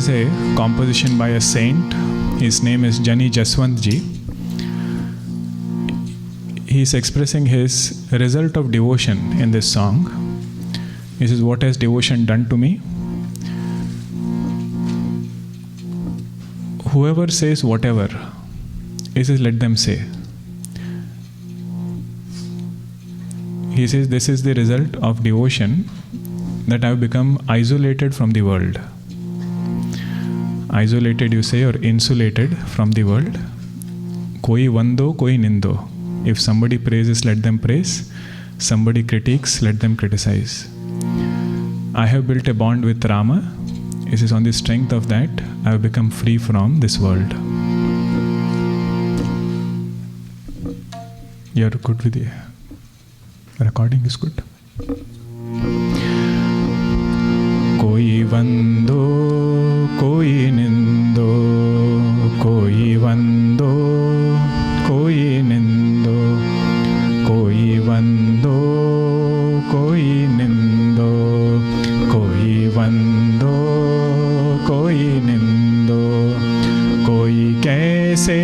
is a composition by a saint. His name is Jani Jaswant ji. He is expressing his result of devotion in this song. He says, what has devotion done to me? Whoever says whatever, he says, let them say. He says, this is the result of devotion, that I have become isolated from the world. Isolated, you say, or insulated from the world. Koi vando, koi nindo. If somebody praises, let them praise. Somebody critiques, let them criticize. I have built a bond with Rama. It is on the strength of that I have become free from this world. You are good with the recording is good. Koi vando, koi nindo, koi vando, koi nindo, koi vando, koi nindo, koi vando, koi nindo, koi kaise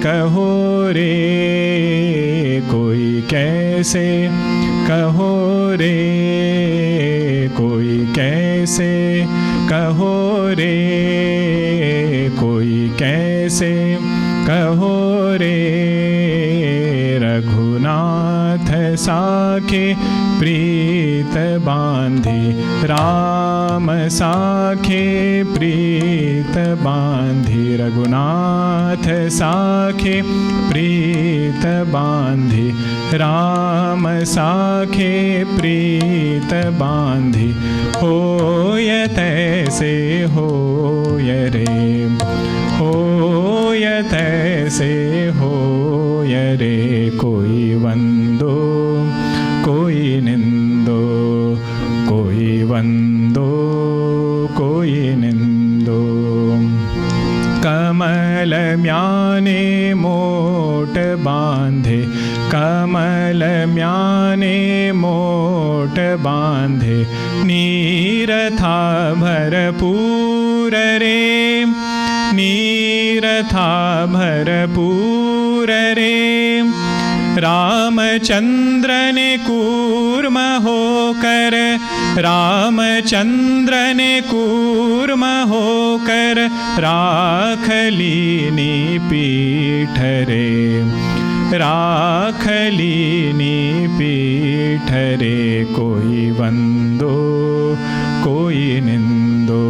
kaho re, koi kaise kaho re, koi kaise kaho re, koi kaise kaho re, Raghunath साखे प्रीत बांधी, राम साखे प्रीत बांधी, रघुनाथ साखे प्रीत बांधी, राम साखे प्रीत बांधी, होय तैसे होय रे, होय तैसे होय रे, कोई वंदो कोई निंदो, कोई वंदो कोई निंदो, कमल म्याने मोट बांधे, कमल म्याने मोट बांधे, नीर था भरपूर रे, नीर था भरपूर रे, रामचंद्र ने कूर्म होकर, रामचंद्र ने कूर्म होकर, राख लीनी पीठ रे, राख लीनी पीठ रे, कोई वंदो कोई निंदो,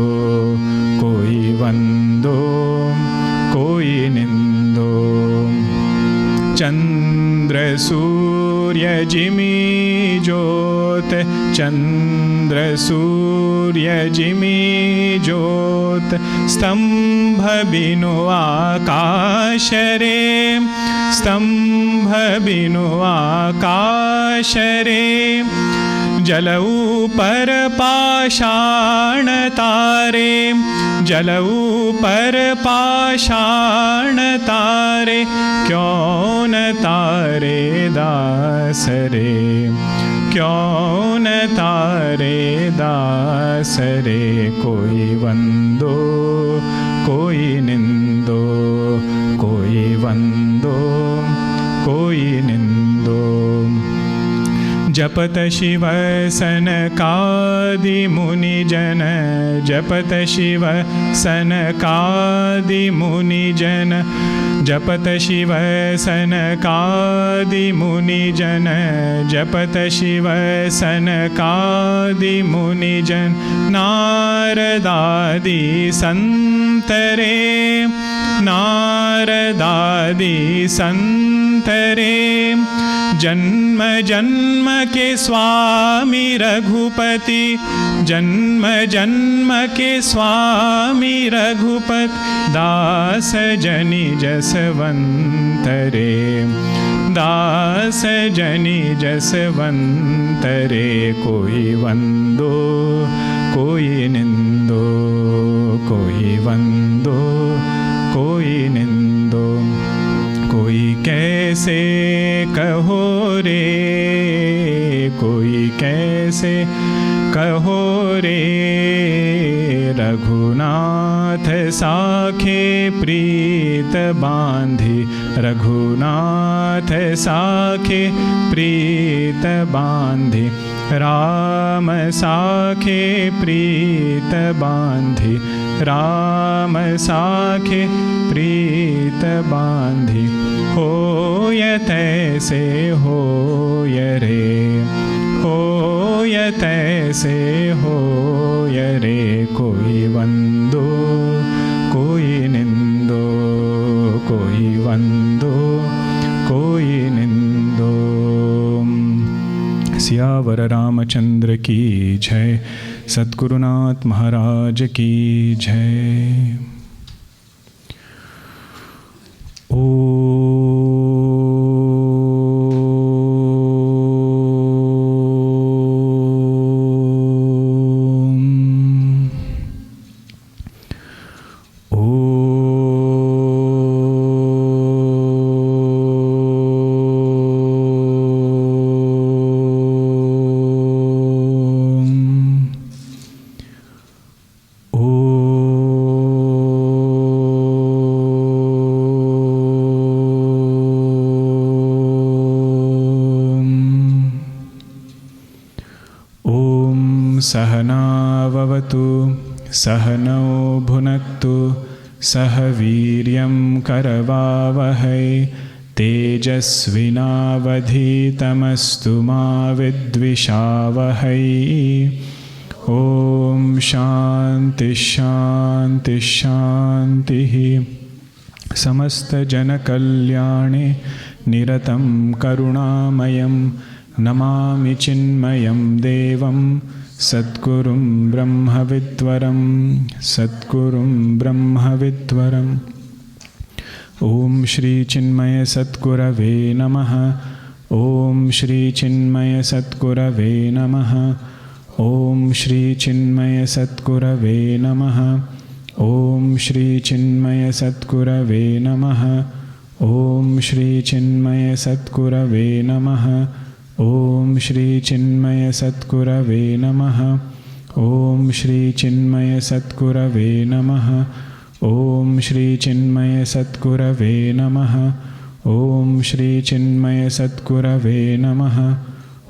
कोई वंदो कोई निंदो, चंद्र सूर्य जिमी ज्योत, चंद्र सूर्य जिमी ज्योत, स्तंभ बिनु आकाश रे, स्तंभ बिनु आकाश रे, जल ऊपर पाषाण तारे, जल ऊपर पाषाण तारे, क्यों न तारे दास रे, क्यों न तारे दास रे, कोई वंदो कोई निंदो, कोई वंदो कोई निंदो, जपत शिव सनकादि मुनि जन, जपत शिव सनकादि मुनि जन, जपत शिव सनकादि मुनि जन, जपत शिव सनकादि मुनि जन, नारदादि संत रे, नारदादि संत रे, जन्म जन्म के स्वामी रघुपति, जन्म जन्म के स्वामी रघुपति, दास जनि जसवंत रे, दास जनि जसवंत रे, कोई वंदो कोई निंदो, कोई वंदो कोई निंदो, कोई कैसे कहो रे, कोई कैसे कहो रे, रघुनाथ साखे प्रीत बांधी, रघुनाथ साखे प्रीत बांधी, राम साखे प्रीत बांधी, राम साखे प्रीत बांधी। होय तैसे होय रे, होय तैसे होय रे, कोई वंदो कोई निंदो, कोई वंदो कोई निंदो। सियावर रामचंद्र की जय, सद्गुरुनाथ महाराज की जय। सहनाववतु सहनौ भुनक्तु सह वीर्यं करवावहै तेजस्विनावधीतमस्तु मा विद्विषावहै। ॐ शान्ति शान्ति शान्तिः। समस्तजनकल्याणे निरतं करुणामयं नमामि चिन्मयं देवं सद्गुरुं ब्रह्मविद्वरं, सद्गुरुं ब्रह्मविद्वरम्। ॐ श्री चिन्मय सद्गुरवे नमः। ॐ श्री चिन्मय सद्गुरवे नमः। ॐ श्री चिन्मय सद्गुरवे नमः। ॐ श्री चिन्मय सद्गुरवे नमः। ॐ श्री चिन्मय सद्गुरवे नमः। ॐ श्री चिन्मय सद्गुरवे नमः। ॐ श्री चिन्मय सद्गुरवे नमः। ॐ श्री चिन्मय सद्गुरवे नमः। ॐ श्री चिन्मय सद्गुरवे नमः।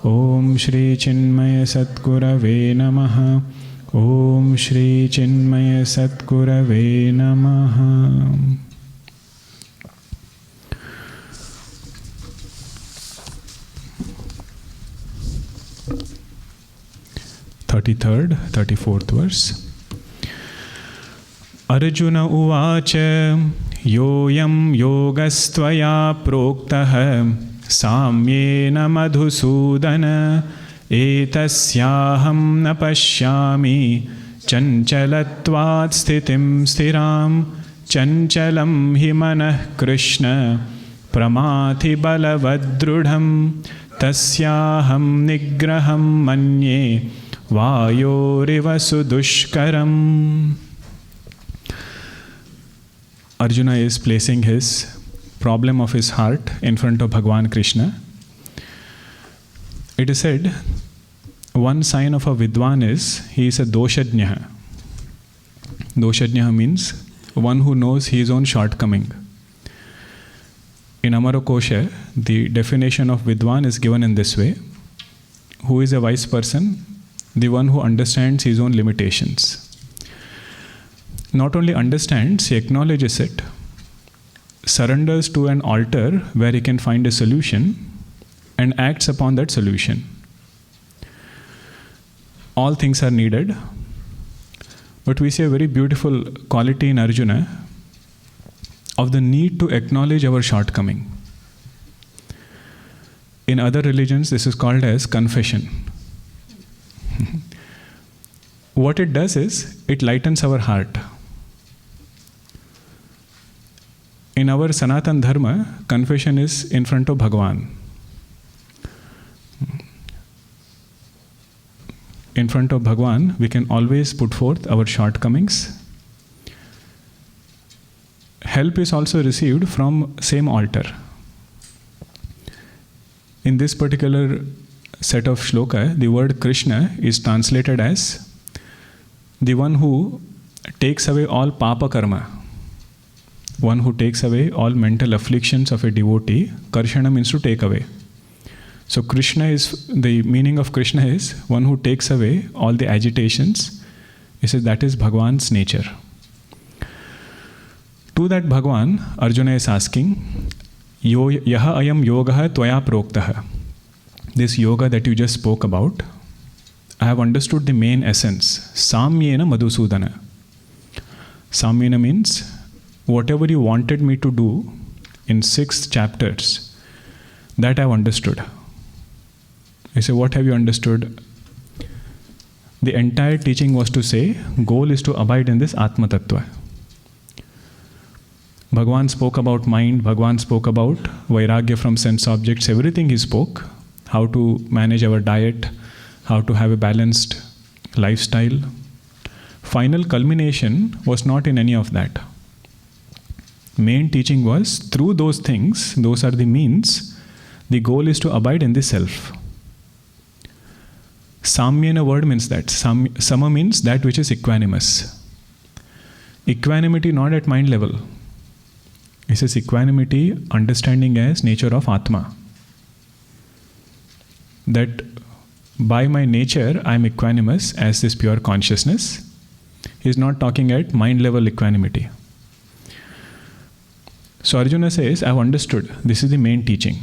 ॐ श्री चिन्मय सद्गुरवे नमः। ॐ श्री चिन्मय सद्गुरवे नमः। 33rd, 34th verse. अर्जुन उवाच योऽयं योगस्त्वया प्रोक्तः साम्येन मधुसूदन एतस्याहं न पश्यामि चञ्चलत्वात् स्थितिं स्थिरां चञ्चलं हि मनः कृष्ण प्रमाथि बलवद्दृढं तस्याहं निग्रहं मन्ये वायोरिव सुदुष्करम्. Arjuna is placing his problem of his heart in front of Bhagavan Krishna. It is said, one sign of a Vidwan is he is a doshajñah. Doshajñah means one who knows his own shortcoming. In Amarokosha, the definition of Vidwan is given in this way: who is a wise person? The one who understands his own limitations. Not only understands, he acknowledges it, surrenders to an altar where he can find a solution, and acts upon that solution. All things are needed, but we see a very beautiful quality in Arjuna of the need to acknowledge our shortcoming. In other religions, this is called as confession. What it does is, it lightens our heart. In our Sanatan Dharma, confession is in front of Bhagavan. In front of Bhagavan, we can always put forth our shortcomings. Help is also received from same altar. In this particular set of shloka, the word Krishna is translated as the one who takes away all papa karma. One who takes away all mental afflictions of a devotee. Karshana means to take away. So Krishna is, the meaning of Krishna is one who takes away all the agitations. He says that is Bhagavan's nature. To that Bhagavan, Arjuna is asking, Yaha ayam yogaha tvaya proktaha. This yoga that you just spoke about, I have understood the main essence. Samyena Madhusudana. Samyena means whatever you wanted me to do in 6 chapters, that I have understood. I say, what have you understood? The entire teaching was to say, goal is to abide in this Atma Tattva. Bhagavan spoke about mind, Bhagavan spoke about Vairagya from sense objects, everything he spoke. How to manage our diet, how to have a balanced lifestyle. Final culmination was not in any of that. Main teaching was, through those things, those are the means, the goal is to abide in the self. Samyena word means that. Sama means that which is equanimous. Equanimity not at mind level. It says equanimity, understanding as nature of Atma. That by my nature I am equanimous as this pure consciousness. He is not talking at mind level equanimity. So Arjuna says, I have understood. This is the main teaching.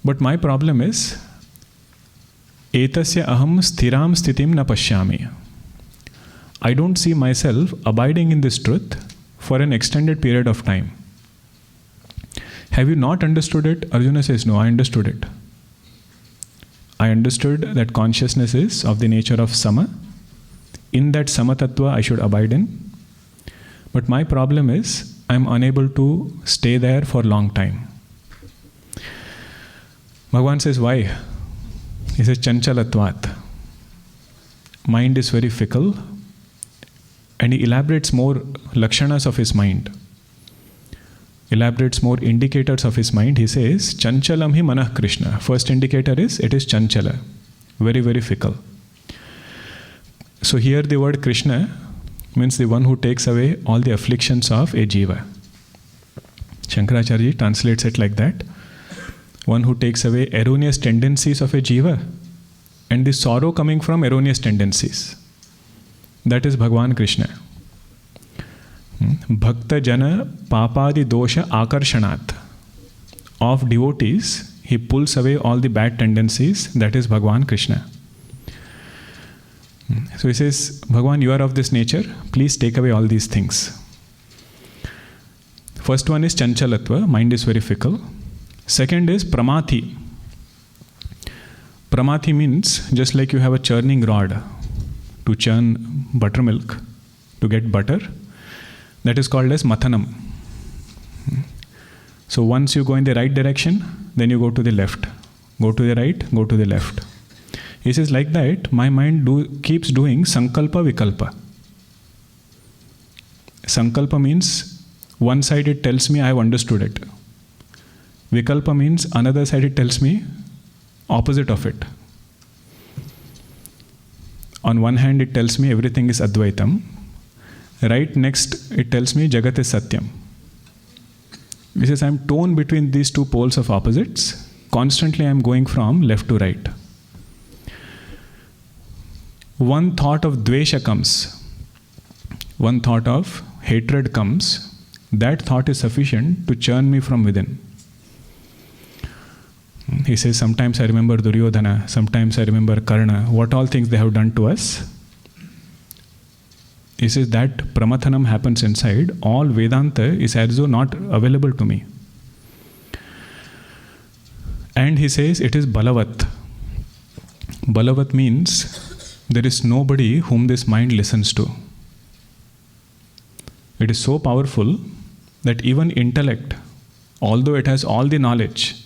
But my problem is, etasya aham sthiram sthitim na pashyami. I don't see myself abiding in this truth for an extended period of time. Have you not understood it? Arjuna says, no, I understood it. I understood that consciousness is of the nature of sama. In that sama tattva I should abide in. But my problem is, I am unable to stay there for a long time. Bhagavan says, why? He says, chanchalatvat. Mind is very fickle. And he elaborates more lakshanas of his mind. Elaborates more indicators of his mind. He says, chanchalam hi manah Krishna. First indicator is, it is chanchala. Very, very fickle. So here the word Krishna means the one who takes away all the afflictions of a jiva. Shankaracharya translates it like that. One who takes away erroneous tendencies of a jiva and the sorrow coming from erroneous tendencies. That is Bhagavan Krishna. Bhakta jana papadi dosha akarshanat. Of devotees, he pulls away all the bad tendencies. That is Bhagavan Krishna. So he says, Bhagavan, you are of this nature. Please take away all these things. First one is chanchalatva. Mind is very fickle. Second is pramati. Pramati means just like you have a churning rod to churn buttermilk, to get butter. That is called as mathanam. So once you go in the right direction, then you go to the left. Go to the right, go to the left. He says, like that, my mind keeps doing sankalpa vikalpa. Sankalpa means one side it tells me I have understood it. Vikalpa means another side it tells me opposite of it. On one hand it tells me everything is Advaitam. Right next it tells me Jagat is Satyam. He says I am torn between these two poles of opposites. Constantly I am going from left to right. One thought of dvesha comes. One thought of hatred comes. That thought is sufficient to churn me from within. He says, sometimes I remember Duryodhana, sometimes I remember Karna, what all things they have done to us. He says that pramathanam happens inside. All Vedanta is as though not available to me. And he says it is balavat. Balavat means there is nobody whom this mind listens to. It is so powerful that even intellect, although it has all the knowledge,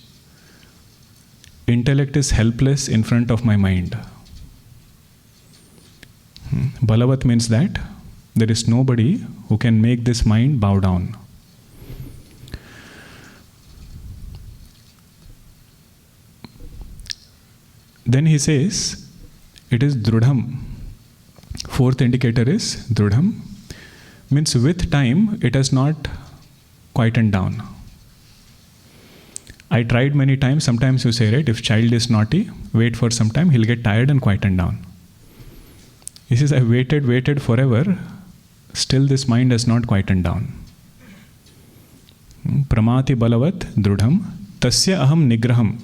intellect is helpless in front of my mind. Balavat means that there is nobody who can make this mind bow down. Then he says, it is drudham, Fourth indicator is Drudham. Means with time, it has not quietened down. I tried many times. Sometimes you say, right, if child is naughty, wait for some time, he'll get tired and quieten down. He says, I waited forever. Still this mind has not quietened down. Pramati balavat drudham tasya aham nigraham.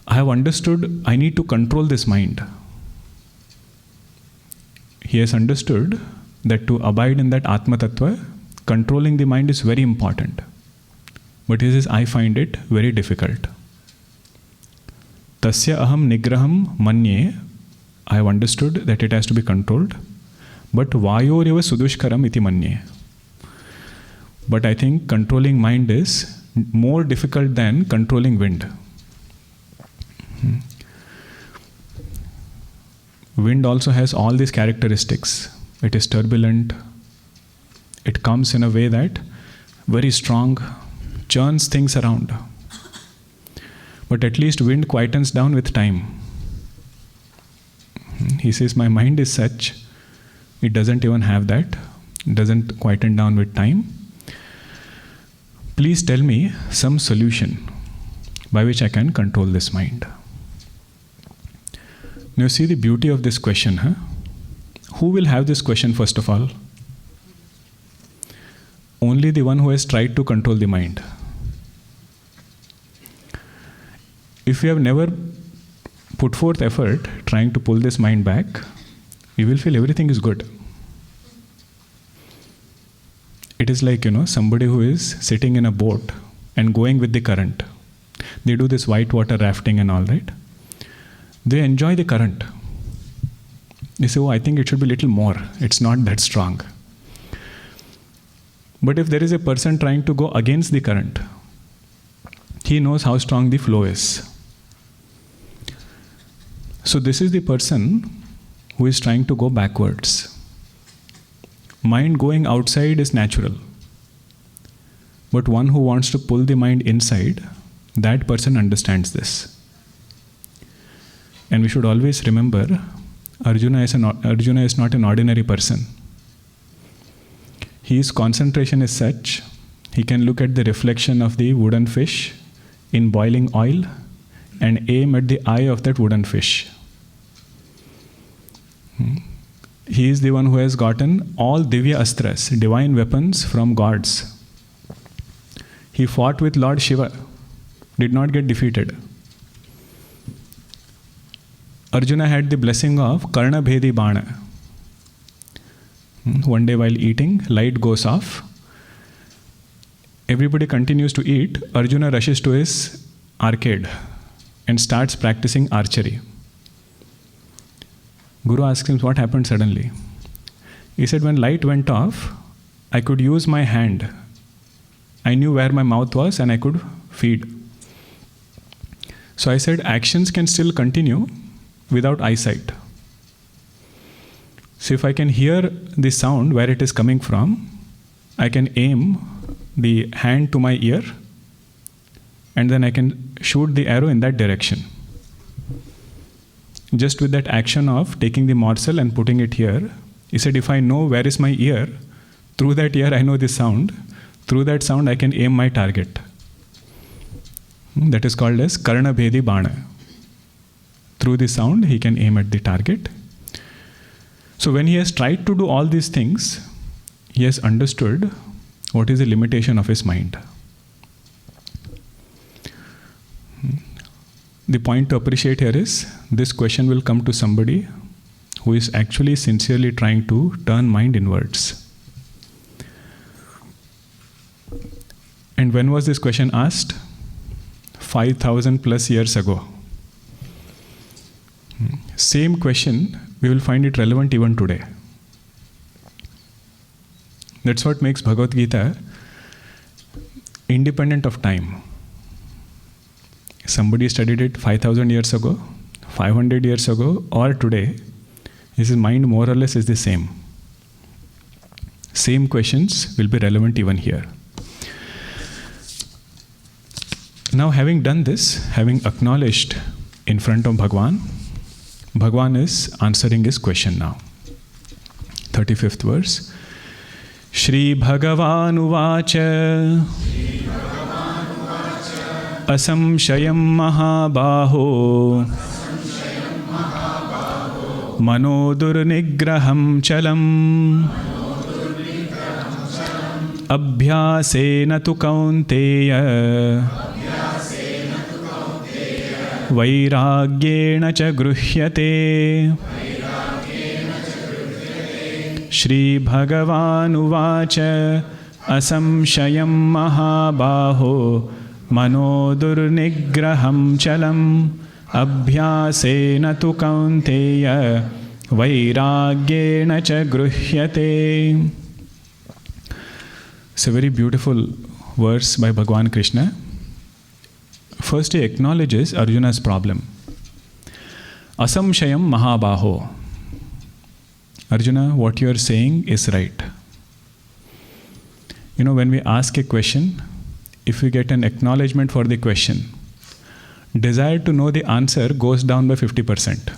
I have understood I need to control this mind. He has understood that to abide in that Atma Tattva, controlling the mind is very important. But he says, I find it very difficult. Tasya aham nigraham manye. I have understood that it has to be controlled. But vayoreva sudushkaram iti manye. But I think controlling mind is more difficult than controlling wind. Wind also has all these characteristics. It is turbulent. It comes in a way that very strong, churns things around. But at least wind quietens down with time. He says, my mind is such, it doesn't even have that. It doesn't quieten down with time. Please tell me some solution by which I can control this mind. Now see the beauty of this question. Who will have this question first of all? Only the one who has tried to control the mind. If we have never put forth effort trying to pull this mind back, we will feel everything is good. It is like, somebody who is sitting in a boat and going with the current. They do this whitewater rafting and all, right? They enjoy the current. They say, I think it should be a little more. It's not that strong. But if there is a person trying to go against the current, he knows how strong the flow is. So this is the person who is trying to go backwards. Mind going outside is natural. But one who wants to pull the mind inside, that person understands this. And we should always remember, Arjuna is not an ordinary person. His concentration is such, he can look at the reflection of the wooden fish in boiling oil and aim at the eye of that wooden fish. He is the one who has gotten all Divya Astras, divine weapons from gods. He fought with Lord Shiva, did not get defeated. Arjuna had the blessing of Karna Bhedi Bana. One day while eating, light goes off. Everybody continues to eat. Arjuna rushes to his arcade and starts practicing archery. Guru asks him, what happened suddenly? He said, when light went off, I could use my hand. I knew where my mouth was and I could feed. So I said, actions can still continue without eyesight. So if I can hear the sound where it is coming from, I can aim the hand to my ear and then I can shoot the arrow in that direction. Just with that action of taking the morsel and putting it here, he said, if I know where is my ear, through that ear I know the sound, through that sound I can aim my target. That is called as Karna Bhedi Bana. Through the sound he can aim at the target. So when he has tried to do all these things, he has understood what is the limitation of his mind. The point to appreciate here is, this question will come to somebody who is actually sincerely trying to turn mind inwards. And when was this question asked? 5,000 plus years ago. Same question, we will find it relevant even today. That's what makes Bhagavad Geeta independent of time. Somebody studied it 5,000 years ago, 500 years ago, or today, his mind more or less is the same. Same questions will be relevant even here. Now, having done this, having acknowledged in front of Bhagavan, Bhagavan is answering his question now. 35th verse. Shri Bhagavan uvacha asamshayam mahabaho manodurnigraham chalam abhyasena tu kaunteya vairagyena cha gruhyate. Shri Bhagavan uvacha asamshayam mahabaho manodurnigraham chalam abhyasena tu kaunteya vairagyena cha gruhyate. It's a very beautiful verse by Bhagavan Krishna. First he acknowledges Arjuna's problem. Asamshayam mahabaho. Arjuna, what you are saying is right. When we ask a question, if we get an acknowledgement for the question, desire to know the answer goes down by 50%.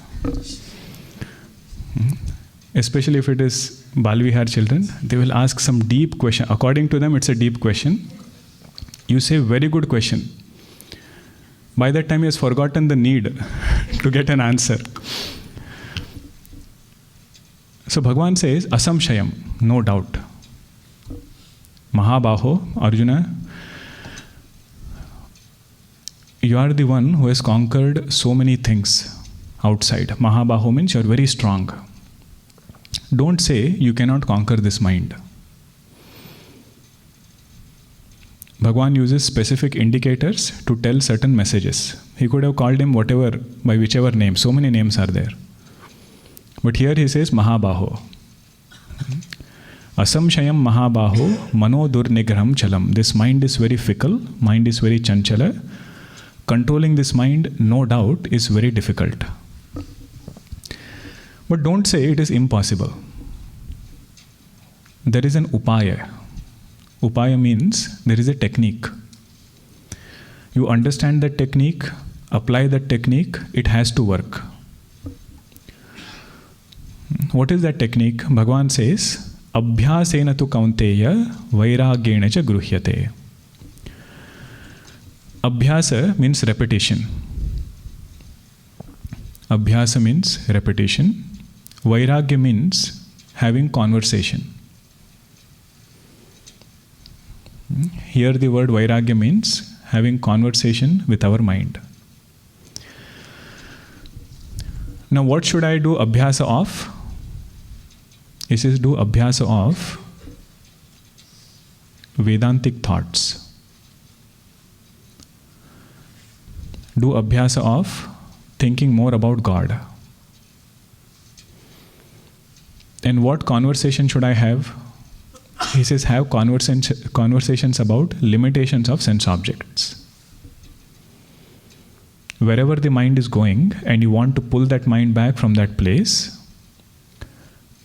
Especially if it is Balvihar children, they will ask some deep question. According to them, it's a deep question. You say, very good question. By that time, he has forgotten the need to get an answer. So Bhagavan says, asamshayam, no doubt. Mahabaho, Arjuna, you are the one who has conquered so many things outside. Mahabaho means you are very strong. Don't say you cannot conquer this mind. Bhagavan uses specific indicators to tell certain messages. He could have called him whatever, by whichever name. So many names are there. But here he says Mahabaho. Asamshayam Mahabaho manodurnigraham chalam. This mind is very fickle, mind is very chanchala. Controlling this mind, no doubt, is very difficult. But don't say it is impossible. There is an upaya. Upaya means there is a technique. You understand that technique, apply that technique, it has to work. What is that technique? Bhagavan says, Abhyasena tu kaunteya vairagyena cha gruhyate. Abhyasa means repetition. Abhyasa means repetition. Vairagya means having conversation. Here the word vairagya means having conversation with our mind. Now what should I do abhyasa of? He says do abhyasa of Vedantic thoughts. Do abhyasa of thinking more about God. And what conversation should I have? He says have conversations about limitations of sense objects. Wherever the mind is going and you want to pull that mind back from that place,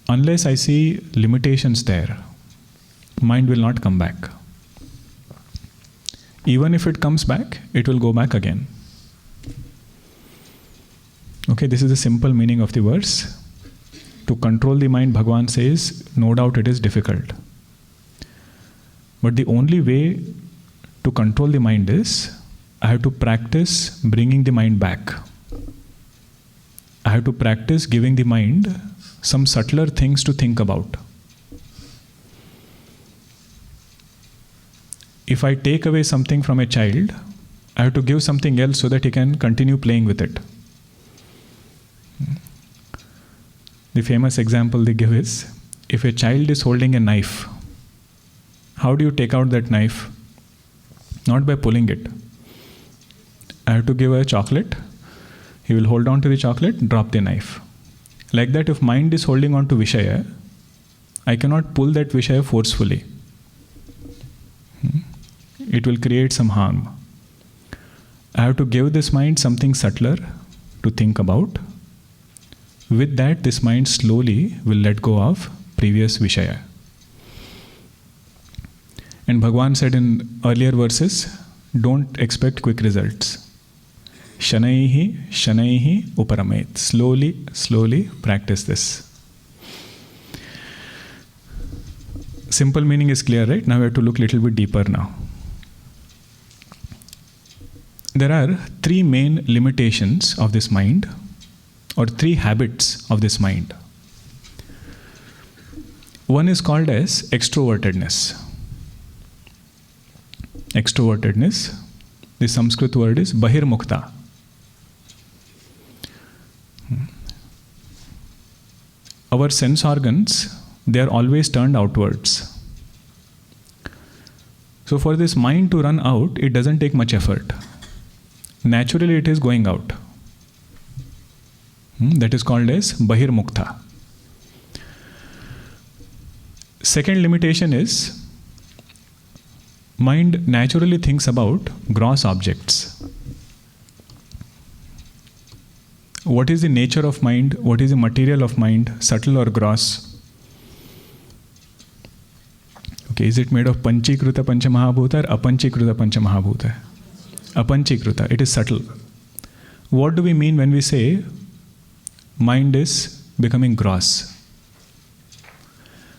unless I see limitations there, mind will not come back. Even if it comes back, it will go back again. Okay, this is the simple meaning of the verse. To control the mind, Bhagavan says, no doubt it is difficult. But the only way to control the mind is, I have to practice bringing the mind back. I have to practice giving the mind some subtler things to think about. If I take away something from a child, I have to give something else so that he can continue playing with it. The famous example they give is, if a child is holding a knife, how do you take out that knife? Not by pulling it. I have to give a chocolate, he will hold on to the chocolate, drop the knife. Like that, if mind is holding on to Vishaya, I cannot pull that Vishaya forcefully. It will create some harm. I have to give this mind something subtler to think about. With that, this mind slowly will let go of previous Vishaya. And Bhagavan said in earlier verses, don't expect quick results. Shanaihi, shanaihi uparamet. Slowly, slowly practice this. Simple meaning is clear, right? Now we have to look a little bit deeper now. There are three main limitations of this mind, or three habits of this mind. One is called as extrovertedness. Extrovertedness, the Sanskrit word is bahirmukta. Our sense organs, they are always turned outwards. So for this mind to run out, it doesn't take much effort. Naturally it is going out. That is called as bahirmukta. Second limitation is, mind naturally thinks about gross objects. What is the nature of mind? What is the material of mind? Subtle or gross? Okay, is it made of panchikruta panchamahabhuta or apanchikruta panchamahabhuta? Apanchikruta, it is subtle. What do we mean when we say mind is becoming gross?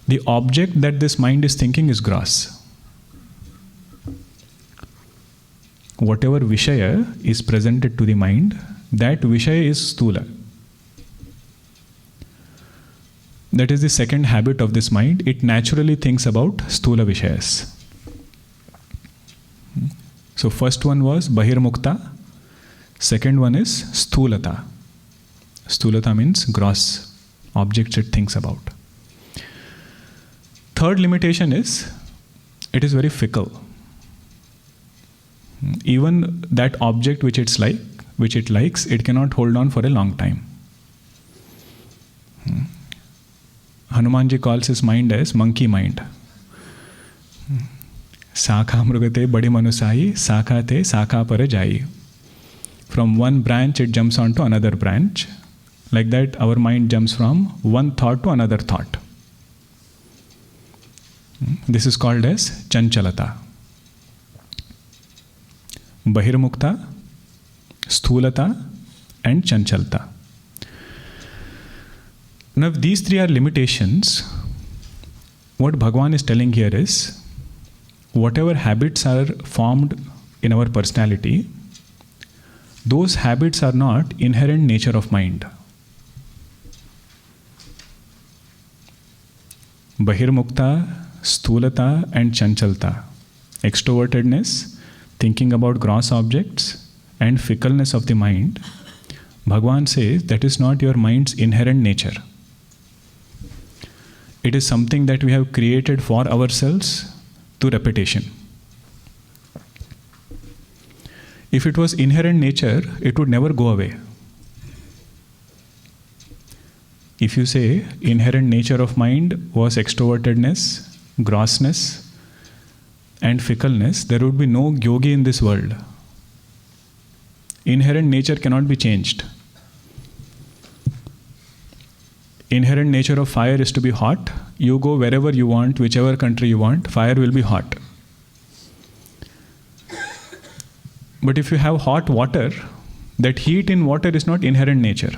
The object that this mind is thinking is gross. Whatever Vishaya is presented to the mind, that Vishaya is Sthula. That is the second habit of this mind. It naturally thinks about Sthula Vishayas. So first one was Bahirmukta. Second one is Sthulata. Sthulata means gross objects it thinks about. Third limitation is, it is very fickle. Even that object which it likes, it cannot hold on for a long time. Hanumanji calls his mind as monkey mind. Sakha mrugate badi manusai, sakha te sakha pare jai. From one branch it jumps on to another branch. Like that our mind jumps from one thought to another thought. This is called as chanchalata. Bahirmukta, Sthulata and Chanchalta. Now if these three are limitations, what Bhagavan is telling here is, whatever habits are formed in our personality, those habits are not inherent nature of mind. Bahirmukta, Sthulata and Chanchalta. Extrovertedness, thinking about gross objects, and fickleness of the mind, Bhagavan says that is not your mind's inherent nature. It is something that we have created for ourselves through repetition. If it was inherent nature, it would never go away. If you say inherent nature of mind was extrovertedness, grossness and fickleness, there would be no yogi in this world. Inherent nature cannot be changed. Inherent nature of fire is to be hot. You go wherever you want, whichever country you want, fire will be hot. But if you have hot water, that heat in water is not inherent nature.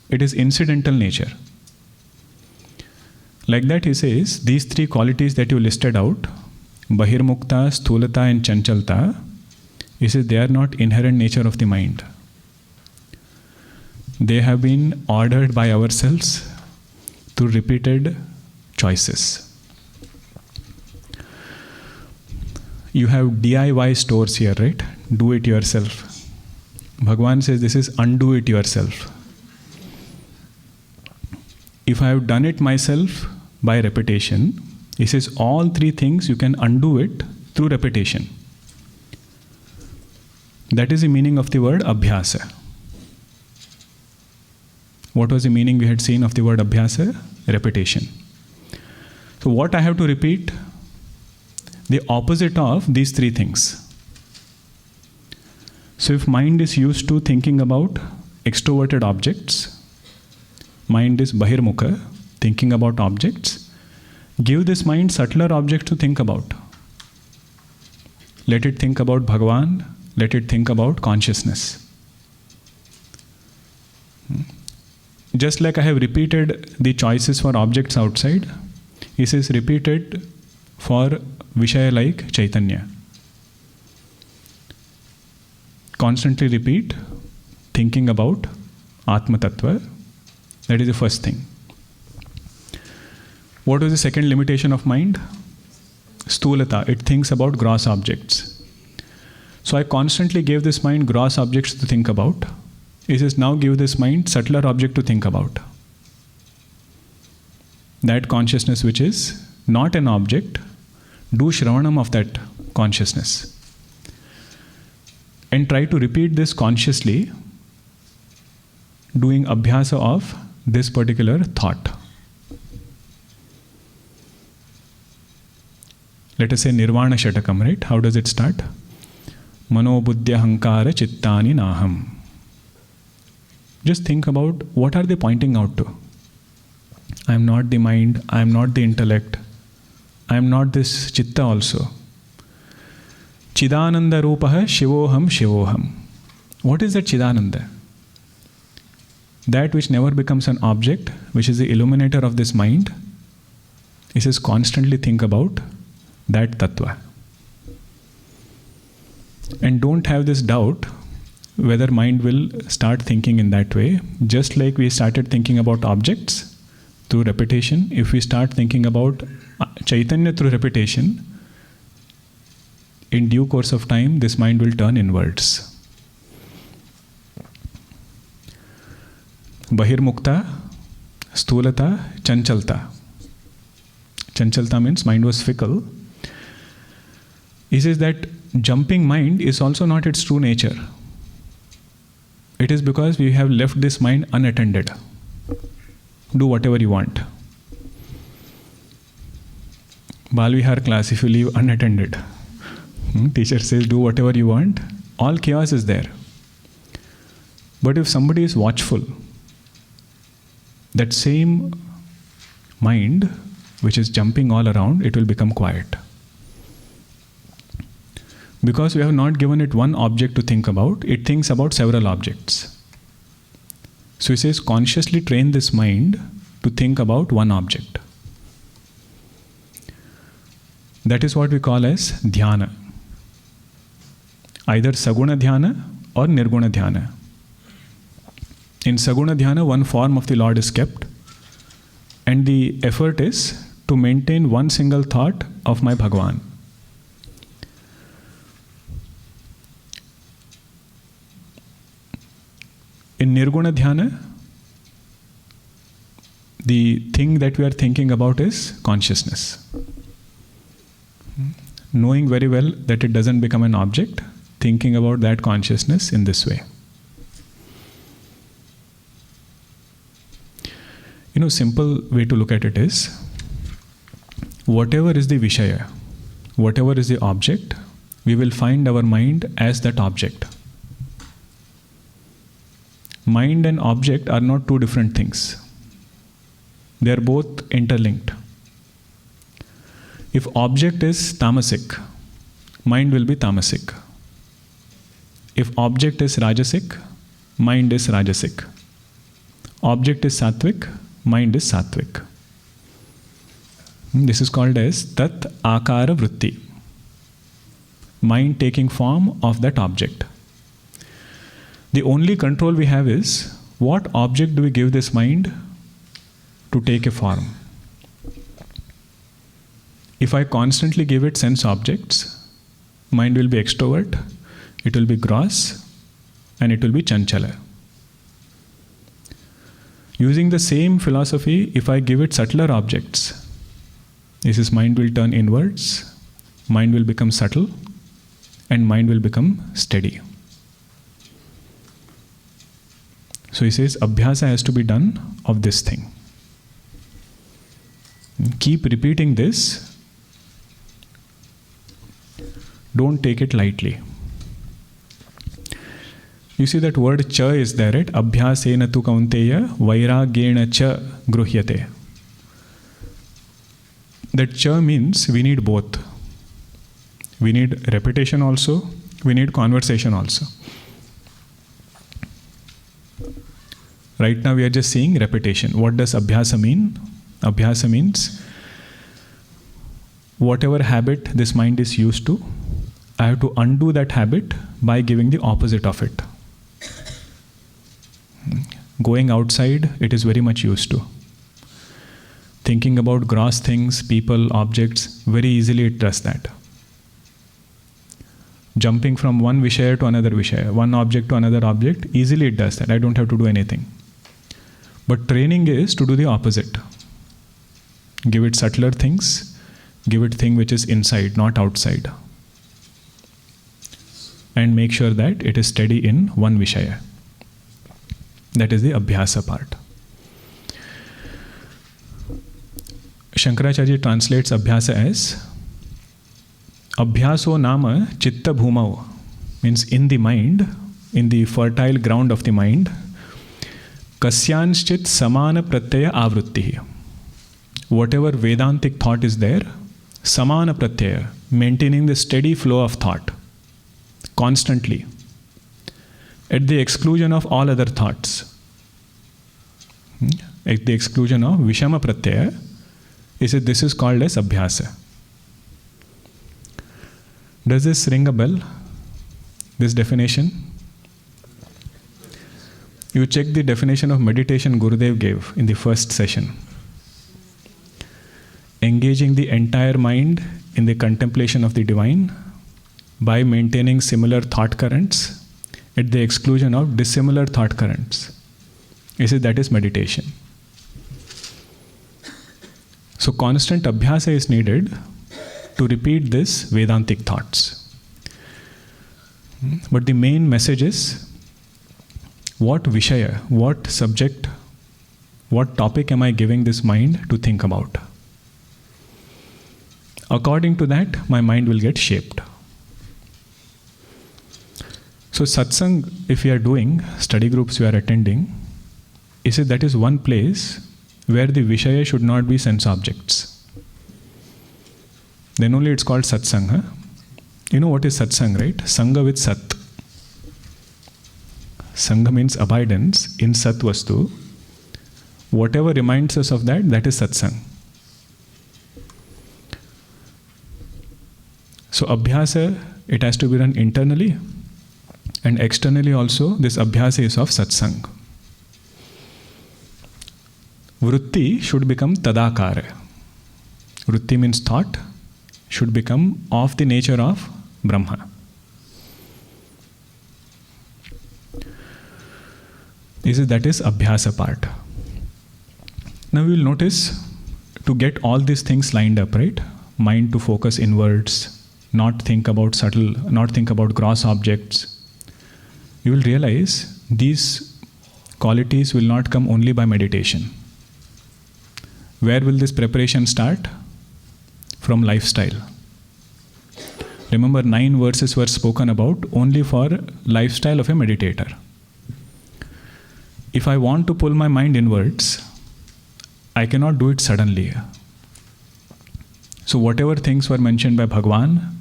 It is incidental nature. Like that he says, these three qualities that you listed out, Bahirmukta, Sthulata and Chanchalta, he says they are not inherent nature of the mind. They have been ordered by ourselves through repeated choices. You have DIY stores here, right? Do it yourself. Bhagavan says this is undo it yourself. If I have done it myself by repetition, he says all three things you can undo it through repetition. That is the meaning of the word abhyasa. What was the meaning we had seen of the word abhyasa? Repetition. So what I have to repeat? The opposite of these three things. So if mind is used to thinking about extroverted objects, mind is bahirmukha, thinking about objects, give this mind subtler objects to think about. Let it think about Bhagavan, let it think about consciousness. Just like I have repeated the choices for objects outside, He says repeat it for Vishaya like Chaitanya. Constantly repeat, thinking about Atma Tattva. That is the first thing. What was the second limitation of mind? Stulata. It thinks about gross objects. So I constantly gave this mind gross objects to think about. He says now give this mind subtler object to think about. That consciousness which is not an object, do Shravanam of that consciousness. And try to repeat this consciously, doing abhyasa of this particular thought. Let us say Nirvana Shatakam, right? How does it start? Mano buddhya hankara chittani naham. Just think about what are they pointing out to. I am not the mind, I am not the intellect, I am not this chitta also. Chidananda Rupaha Shivoham Shivoham. What is that Chidananda? That which never becomes an object, which is the illuminator of this mind. He says constantly think about that Tattva. And don't have this doubt whether mind will start thinking in that way. Just like we started thinking about objects through repetition, if we start thinking about Chaitanya through repetition, in due course of time, this mind will turn inwards. Bahirmukta, Stulata, Chanchalta. Chanchalta means mind was fickle. He says that jumping mind is also not its true nature. It is because we have left this mind unattended. Do whatever you want. Balvihar class, if you leave unattended, teacher says do whatever you want, all chaos is there. But if somebody is watchful, that same mind which is jumping all around, it will become quiet. Because we have not given it one object to think about, it thinks about several objects. So he says consciously train this mind to think about one object. That is what we call as dhyana. Either saguna dhyana or nirguna dhyana. In saguna dhyana, one form of the Lord is kept, and the effort is to maintain one single thought of my Bhagavan. In nirguna dhyana, the thing that we are thinking about is consciousness. Knowing very well that it doesn't become an object, thinking about that consciousness in this way. Simple way to look at it is, whatever is the Vishaya, whatever is the object, we will find our mind as that object. Mind and object are not two different things. They are both interlinked. If object is tamasic, mind will be tamasic. If object is rajasic, mind is rajasic. Object is sattvic, mind is sattvic. This is called as tat akara vritti. Mind taking form of that object. The only control we have is, what object do we give this mind to take a form? If I constantly give it sense objects, mind will be extrovert, it will be gross, and it will be chanchala. Using the same philosophy, if I give it subtler objects, this mind will turn inwards, mind will become subtle, and mind will become steady. So he says, abhyasa has to be done of this thing. Keep repeating this. Don't take it lightly. You see that word cha is there, right? Abhyasena tu kaunteya vairagena cha gruhyate. That cha means we need both. We need repetition also, we need conversation also. Right now we are just seeing repetition. What does abhyasa mean? Abhyasa means whatever habit this mind is used to, I have to undo that habit by giving the opposite of it. Going outside, it is very much used to. Thinking about gross things, people, objects, very easily it does that. Jumping from one Vishaya to another Vishaya, one object to another object, easily it does that. I don't have to do anything. But training is to do the opposite. Give it subtler things, give it thing which is inside, not outside. And make sure that it is steady in one Vishaya. That is the Abhyasa part. Shankaracharya translates Abhyasa as Abhyaso nama chitta bhumau, means in the mind, in the fertile ground of the mind, kasyanchit samana pratyaya avrutti. Whatever Vedantic thought is there, samana pratyaya, maintaining the steady flow of thought, constantly, at the exclusion of all other thoughts. At the exclusion of Vishama pratyaya, this is called as Abhyasa. Does this ring a bell? This definition? You check the definition of meditation Gurudev gave in the first session. Engaging the entire mind in the contemplation of the divine by maintaining similar thought currents at the exclusion of dissimilar thought currents. That is meditation. So constant abhyasa is needed to repeat this Vedantic thoughts. But the main message is, what Vishaya, what subject, what topic am I giving this mind to think about? According to that, my mind will get shaped. So satsang, if we are doing, study groups we are attending, that is one place where the Vishaya should not be sense objects. Then only it's called satsang. Huh? You know what is satsang, right? Sangha with sat. Sangha means abidance in sat vastu. Whatever reminds us of that, that is satsang. So abhyasa, it has to be done internally, and externally also this abhyasa is of satsang. Vritti should become tadakara. Vritti means thought, should become of the nature of Brahma. That is abhyasa part. Now we will notice, to get all these things lined up, right? Mind to focus inwards, not think about subtle, not think about gross objects. You will realize these qualities will not come only by meditation. Where will this preparation start? From lifestyle. Remember, 9 verses were spoken about only for lifestyle of a meditator. If I want to pull my mind inwards, I cannot do it suddenly. So whatever things were mentioned by Bhagavan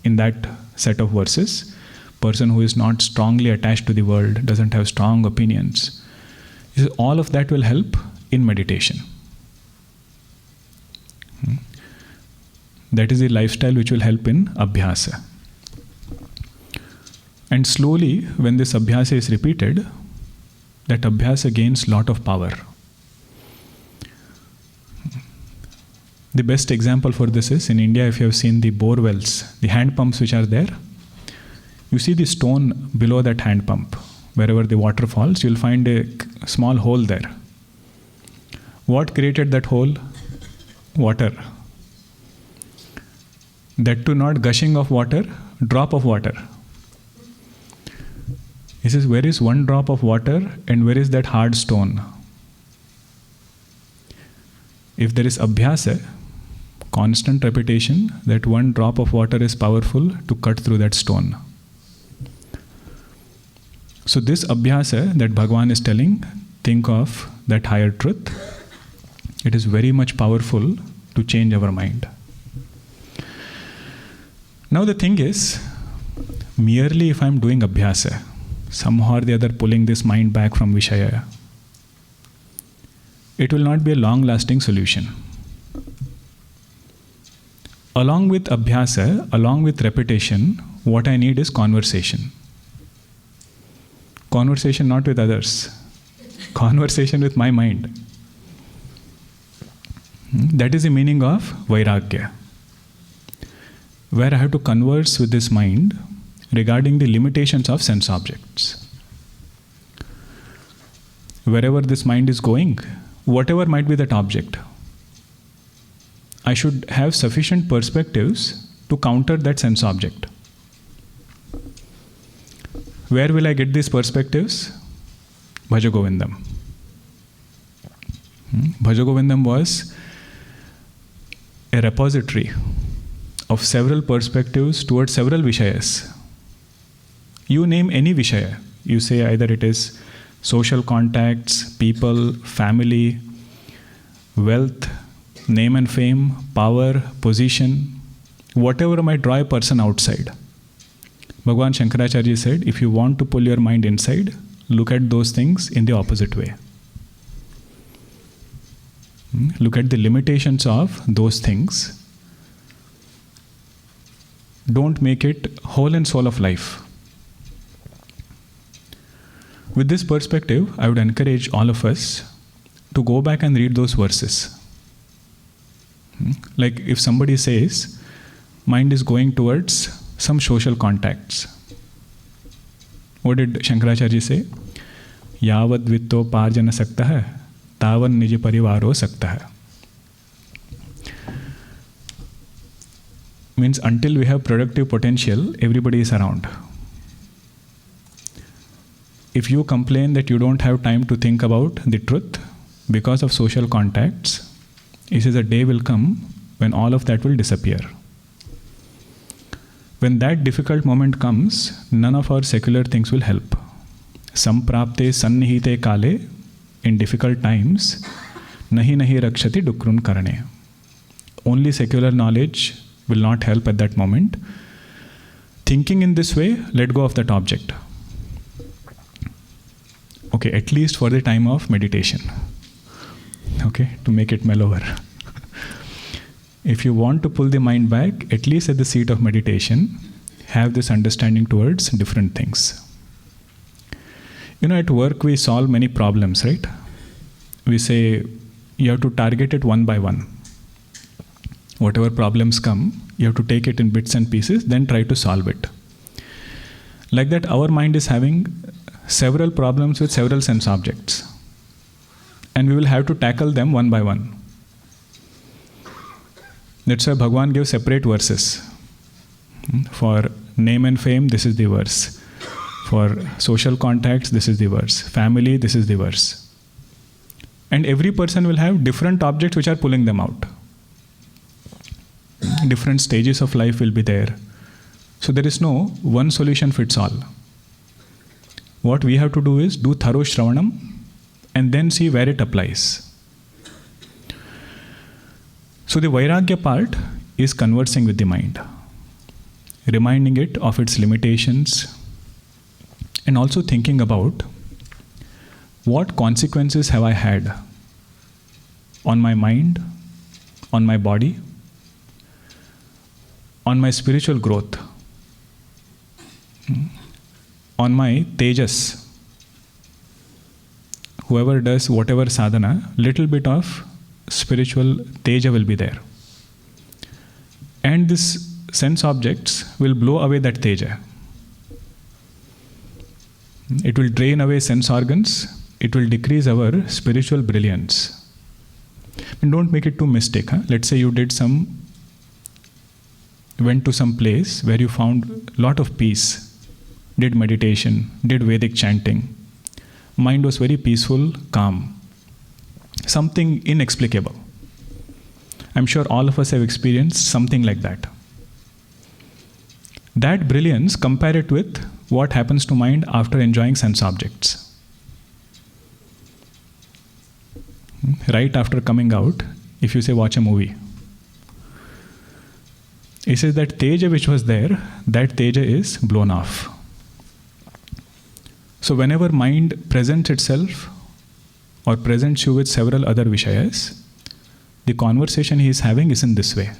in that set of verses, person who is not strongly attached to the world, doesn't have strong opinions, all of that will help in meditation. That is the lifestyle which will help in abhyasa. And slowly, when this abhyasa is repeated, that abhyasa gains lot of power. The best example for this is, in India, if you have seen the bore wells, the hand pumps which are there, you see the stone below that hand pump. Wherever the water falls, you will find a small hole there. What created that hole? Water. That too not gushing of water, drop of water. He says, where is one drop of water and where is that hard stone? If there is abhyasa, constant repetition, that one drop of water is powerful to cut through that stone. So this abhyasa that Bhagavan is telling, think of that higher truth. It is very much powerful to change our mind. Now the thing is, merely if I am doing abhyasa, somehow or the other pulling this mind back from Vishaya, it will not be a long-lasting solution. Along with abhyasa, along with repetition, what I need is conversation. Conversation not with others, conversation with my mind. That is the meaning of Vairagya, where I have to converse with this mind regarding the limitations of sense objects. Wherever this mind is going, whatever might be that object, I should have sufficient perspectives to counter that sense object. Where will I get these perspectives? Bhajagovindam. Bhajagovindam was a repository of several perspectives towards several vishayas. You name any vishaya. You say either it is social contacts, people, family, wealth, name and fame, power, position, whatever might draw a person outside. Bhagavan Shankaracharya said, if you want to pull your mind inside, look at those things in the opposite way. Look at the limitations of those things. Don't make it whole and soul of life. With this perspective, I would encourage all of us to go back and read those verses. Like if somebody says, mind is going towards some social contacts. What did Shankaracharya say? Yavad vitto parjana sakta hai, tavan nij parivaro sakta hai. Means until we have productive potential, everybody is around. If you complain that you don't have time to think about the truth because of social contacts, he says a day will come when all of that will disappear. When that difficult moment comes, none of our secular things will help. Samprapte sannihite kale, in difficult times, nahi nahi rakshati dukrun karane. Only secular knowledge will not help at that moment. Thinking in this way, let go of that object. Okay, at least for the time of meditation. Okay, to make it mellower. If you want to pull the mind back, at least at the seat of meditation, have this understanding towards different things. You know, at work we solve many problems, right? We say you have to target it one by one. Whatever problems come, you have to take it in bits and pieces, then try to solve it. Like that, our mind is having several problems with several sense objects. And we will have to tackle them one by one. That's why Bhagavan gave separate verses. For name and fame, this is the verse. For social contacts, this is the verse. Family, this is the verse. And every person will have different objects which are pulling them out. Different stages of life will be there. So there is no one solution fits all. What we have to do is do thorough shravanam and then see where it applies. So the Vairagya part is conversing with the mind, reminding it of its limitations, and also thinking about what consequences have I had on my mind, on my body, on my spiritual growth, on my tejas. Whoever does whatever sadhana, little bit of spiritual teja will be there. And these sense objects will blow away that teja. It will drain away sense organs. It will decrease our spiritual brilliance. And don't make it too mystic. Let's say you went to some place where you found a lot of peace, did meditation, did Vedic chanting. Mind was very peaceful, calm. Something inexplicable. I'm sure all of us have experienced something like that. That brilliance, compare it with what happens to mind after enjoying sense objects. Right after coming out, if you say watch a movie, it says that teja which was there, that teja is blown off. So whenever mind presents itself or presents you with several other vishayas, the conversation he is having is in this way.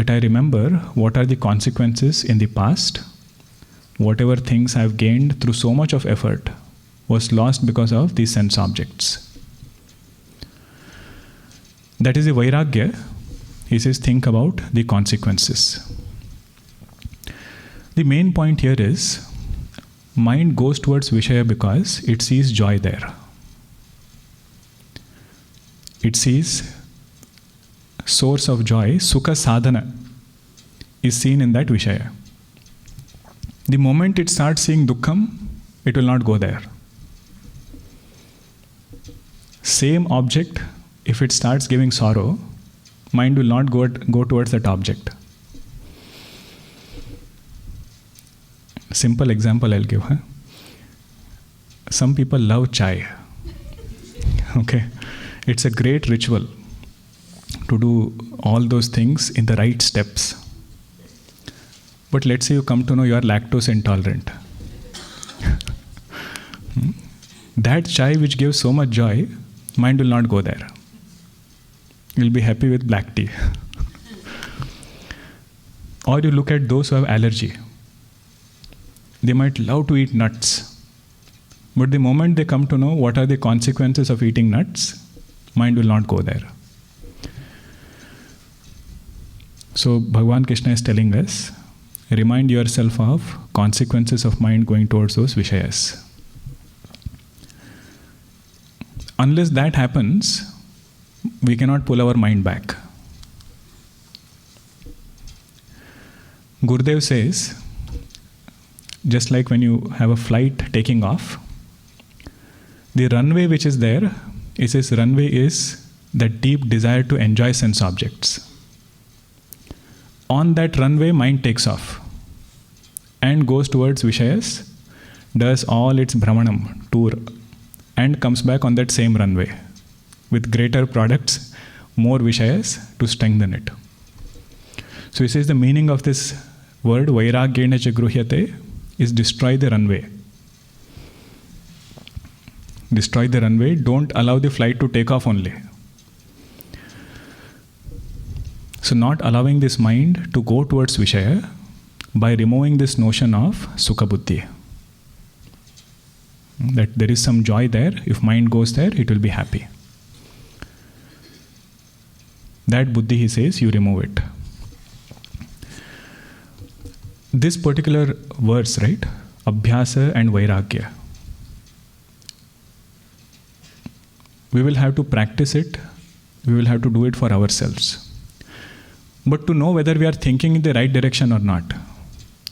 that I remember what are the consequences in the past. Whatever things I've gained through so much of effort was lost because of these sense objects. That is the Vairagya. He says, think about the consequences. The main point here is, mind goes towards Vishaya because it sees joy there. It sees source of joy, Sukha Sadhana, is seen in that Vishaya. The moment it starts seeing Dukkham, it will not go there. Same object, if it starts giving sorrow, mind will not go towards that object. Simple example I'll give. Some people love chai. Okay, it's a great ritual to do all those things in the right steps. But let's say you come to know you are lactose intolerant. That chai which gives so much joy, mind will not go there. You'll be happy with black tea. Or you look at those who have allergy. They might love to eat nuts. But the moment they come to know what are the consequences of eating nuts, mind will not go there. So Bhagavan Krishna is telling us, remind yourself of consequences of mind going towards those Vishayas. Unless that happens, we cannot pull our mind back. Gurudev says, just like when you have a flight taking off, the runway which is there, it says runway is that deep desire to enjoy sense objects. On that runway, mind takes off and goes towards Vishayas, does all its Brahmanam tour, and comes back on that same runway with greater products, more Vishayas to strengthen it. So he says the meaning of this word, Vairagyena cha gruhyate, is destroy the runway. Destroy the runway, don't allow the flight to take off only. So not allowing this mind to go towards Vishaya by removing this notion of Sukha Buddhi. That there is some joy there, if mind goes there, it will be happy. That Buddhi, he says, you remove it. This particular verse, right, Abhyasa and Vairagya, we will have to practice it, we will have to do it for ourselves. But to know whether we are thinking in the right direction or not,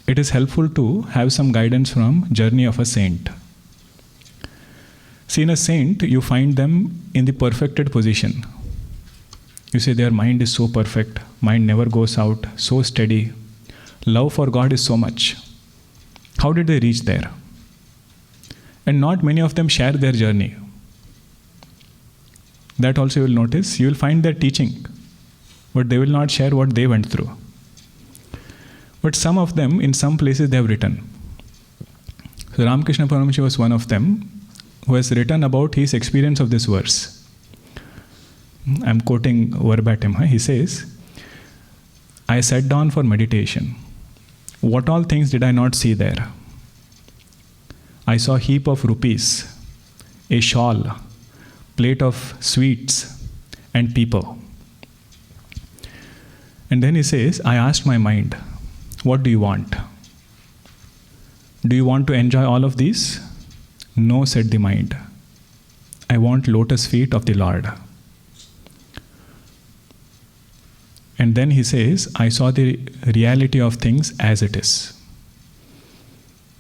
it is helpful to have some guidance from journey of a saint. See, in a saint, you find them in the perfected position. You say their mind is so perfect, mind never goes out, so steady. Love for God is so much. How did they reach there? And not many of them share their journey. That also you will notice. You will find their teaching, but they will not share what they went through. But some of them, in some places, they have written. So Ramakrishna Paramahansa was one of them who has written about his experience of this verse. I'm quoting verbatim. He says, I sat down for meditation. What all things did I not see there? I saw a heap of rupees, a shawl, plate of sweets, and people. And then he says, I asked my mind, what do you want? Do you want to enjoy all of these? No, said the mind. I want lotus feet of the Lord. And then he says, I saw the reality of things as it is.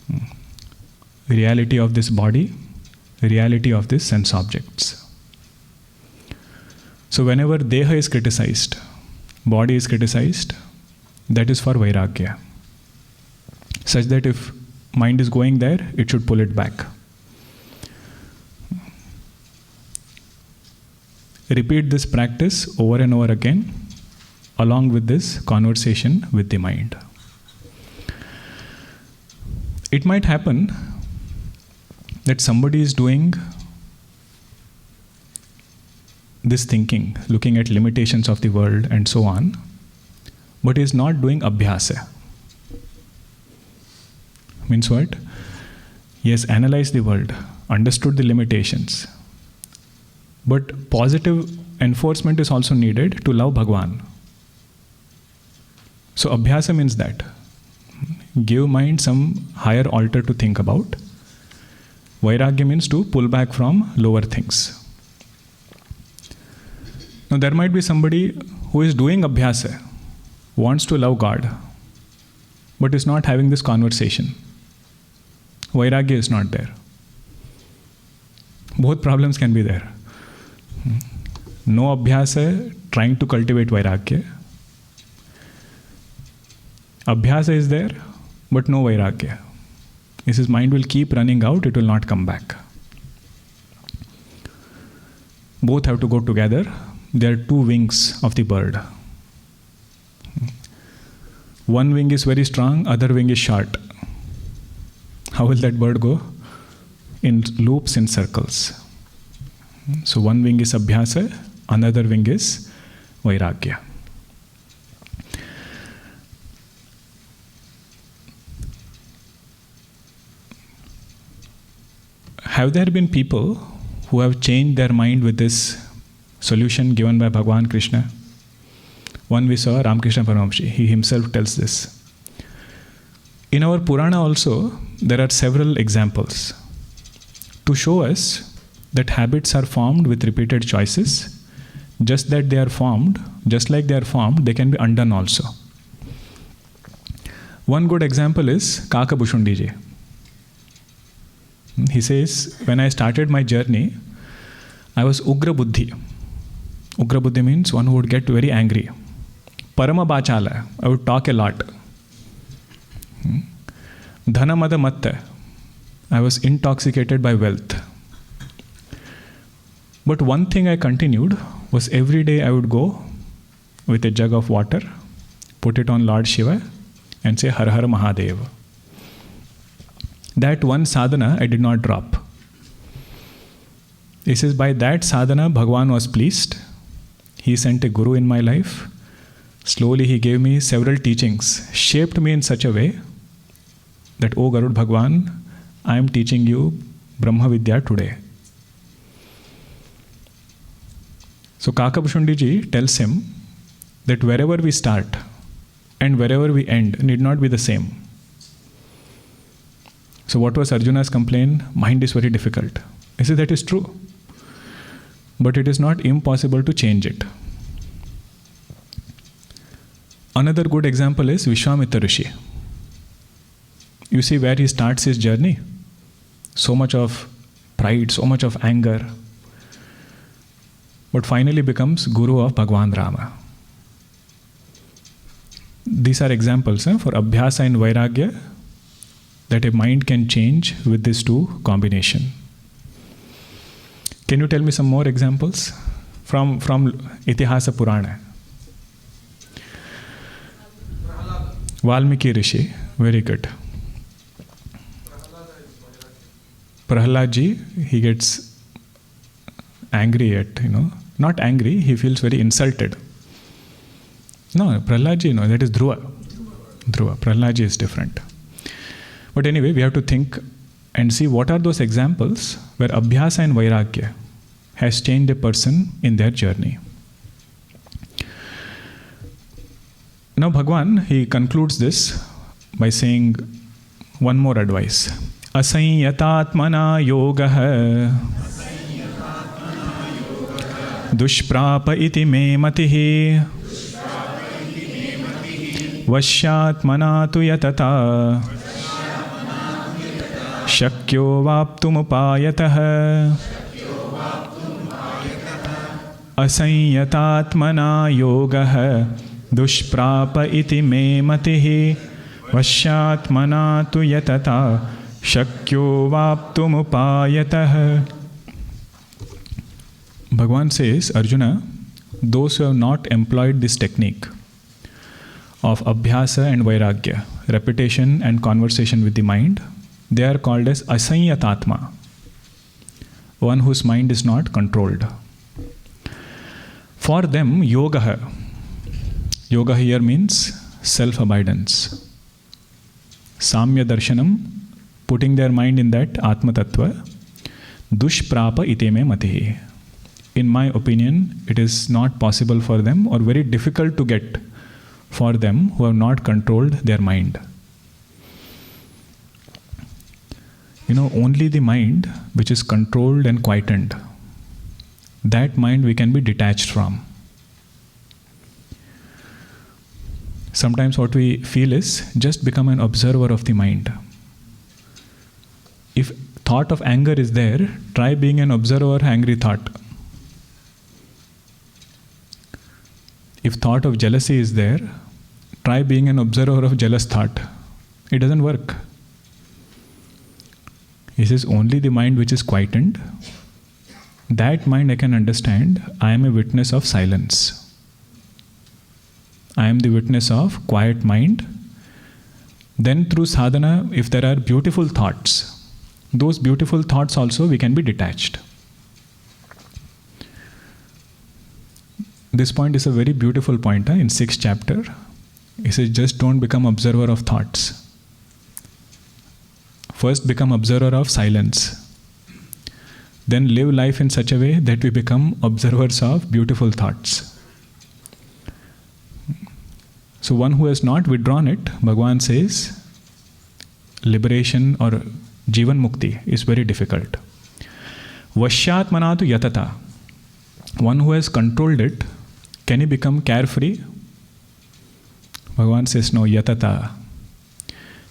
The reality of this body, the reality of these sense objects. So whenever Deha is criticized, body is criticized, that is for Vairagya. Such that if mind is going there, it should pull it back. Repeat this practice over and over again, along with this conversation with the mind. It might happen that somebody is doing this thinking, looking at limitations of the world and so on, but he is not doing abhyasa. Means what? He has analyzed the world, understood the limitations. But positive enforcement is also needed to love Bhagavan. So abhyasa means that. Give mind some higher altar to think about. Vairagya means to pull back from lower things. Now there might be somebody who is doing abhyasa, wants to love God, but is not having this conversation. Vairagya is not there. Both problems can be there. No abhyasa, trying to cultivate vairagya. Abhyasa is there, but no vairagya. His mind will keep running out, it will not come back. Both have to go together. There are two wings of the bird. One wing is very strong, other wing is short. How will that bird go? In loops, in circles. So one wing is abhyasa, another wing is vairagya. Have there been people who have changed their mind with this solution given by Bhagavan Krishna? One we saw, Ramakrishna Paramahamsa. He himself tells this. In our Purana also, there are several examples to show us that habits are formed with repeated choices. Just like they are formed, they can be undone also. One good example is Kaka Bhushundiji. He says, when I started my journey, I was Ugra Buddhi. Ugra Buddhi means one who would get very angry. Parama Bachala, I would talk a lot. Dhanamada Matta, I was intoxicated by wealth. But one thing I continued was every day I would go with a jug of water, put it on Lord Shiva, and say Har Har Mahadev. That one sadhana I did not drop. He says, by that sadhana, Bhagavan was pleased. He sent a guru in my life. Slowly he gave me several teachings, shaped me in such a way that, O Garud Bhagavan, I am teaching you Brahma Vidya today. So Kaka Bhushundiji tells him that wherever we start and wherever we end need not be the same. So what was Arjuna's complaint? Mind is very difficult. He said that is true. But it is not impossible to change it. Another good example is Vishwamitra Rishi. You see where he starts his journey. So much of pride, so much of anger. But finally becomes Guru of Bhagavan Rama. These are examples for Abhyasa and Vairagya, that a mind can change with these two combination. Can you tell me some more examples from Itihasa Purana? Valmiki Rishi, very good. Prahlad ji, he gets angry at, not angry, he feels very insulted. No, Prahlad ji, that is Dhruva. Prahlad ji is different. But anyway, we have to think and see what are those examples where Abhyasa and Vairagya has changed a person in their journey. Now Bhagavan, he concludes this by saying one more advice. Asanyatatmana yogah dushprapa iti me matihi vashyatmana tu yatata Shakyo vaptumupayatah Asanyatatmana yogah dushprapa iti me matihi vashyatmana tu yatata Shakyo vaptumupayatah. Bhagavan says, Arjuna, those who have not employed this technique of Abhyasa and Vairagya, repetition and conversation with the mind, they are called as asanyatatma, one whose mind is not controlled. For them, yoga, Yoga here means self-abidance. Samya darshanam, putting their mind in that Atma Tattva. Dushprapa iteme matihi. In my opinion, it is not possible for them or very difficult to get for them who have not controlled their mind. Only the mind which is controlled and quietened, that mind we can be detached from. Sometimes what we feel is just become an observer of the mind. If thought of anger is there, try being an observer of angry thought. If thought of jealousy is there, try being an observer of jealous thought. It doesn't work. He says only the mind which is quietened, that mind I can understand. I am a witness of silence. I am the witness of quiet mind. Then through sadhana, if there are beautiful thoughts, those beautiful thoughts also we can be detached. This point is a very beautiful point in 6th chapter. He says just don't become observer of thoughts. First become observer of silence. Then live life in such a way that we become observers of beautiful thoughts. So one who has not withdrawn it, Bhagavan says, liberation or Jivan Mukti is very difficult. Vashyatmanatu yatata. One who has controlled it, can he become carefree? Bhagavan says no, yatata.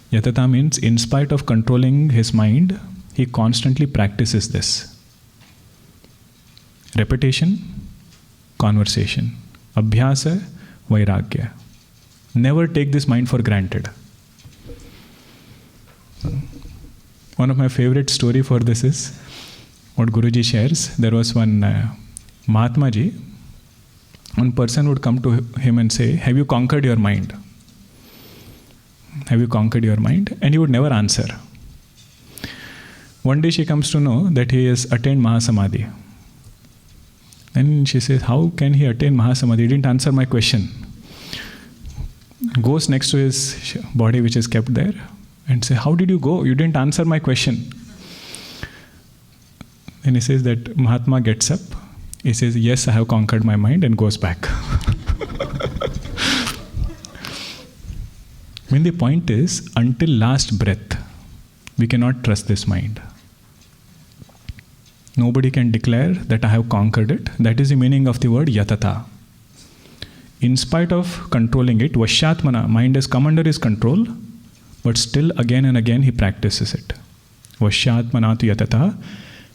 Yatata means in spite of controlling his mind, he constantly practices this. Repetition, conversation. Abhyasa, vairagya. Never take this mind for granted. One of my favorite story for this is what Guruji shares. There was one Mahatma Ji. One person would come to him and say, have you conquered your mind? Have you conquered your mind? And he would never answer. One day she comes to know that he has attained Mahasamadhi. Then she says, how can he attain Mahasamadhi? He didn't answer my question. Goes next to his body which is kept there and say, how did you go? You didn't answer my question. Then he says that Mahatma gets up. He says, yes, I have conquered my mind, and goes back. When the point is, until last breath, we cannot trust this mind. Nobody can declare that I have conquered it. That is the meaning of the word yatata. In spite of controlling it, vashyatmana, mind has come under his control, but still again and again he practices it. Vashyatmanatu yatata,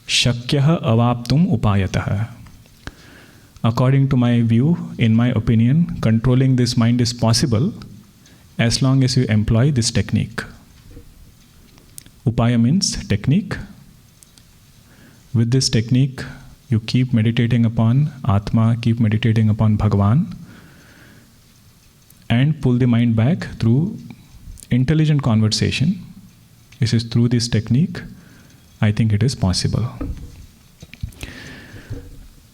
shakyaha avaptum upayataha. According to my view, in my opinion, controlling this mind is possible as long as you employ this technique. Upaya means technique. With this technique, you keep meditating upon Atma, keep meditating upon Bhagavan, and pull the mind back through intelligent conversation. This is through this technique, I think it is possible.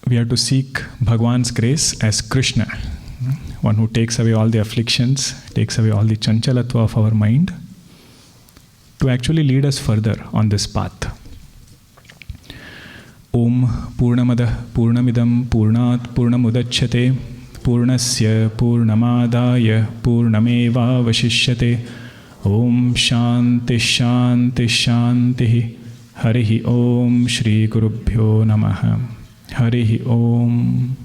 We have to seek Bhagavan's grace as Krishna, one who takes away all the afflictions, takes away all the chanchalatva of our mind, to actually lead us further on this path. Om Purnamada Purnamidam Purnat Purnamudachyate Purnasya Purnamadaya Purnameva Vashishyate. Om Shanti Shanti Shanti. Harihi Om Shri Gurubhyo Namaha. Harihi Om.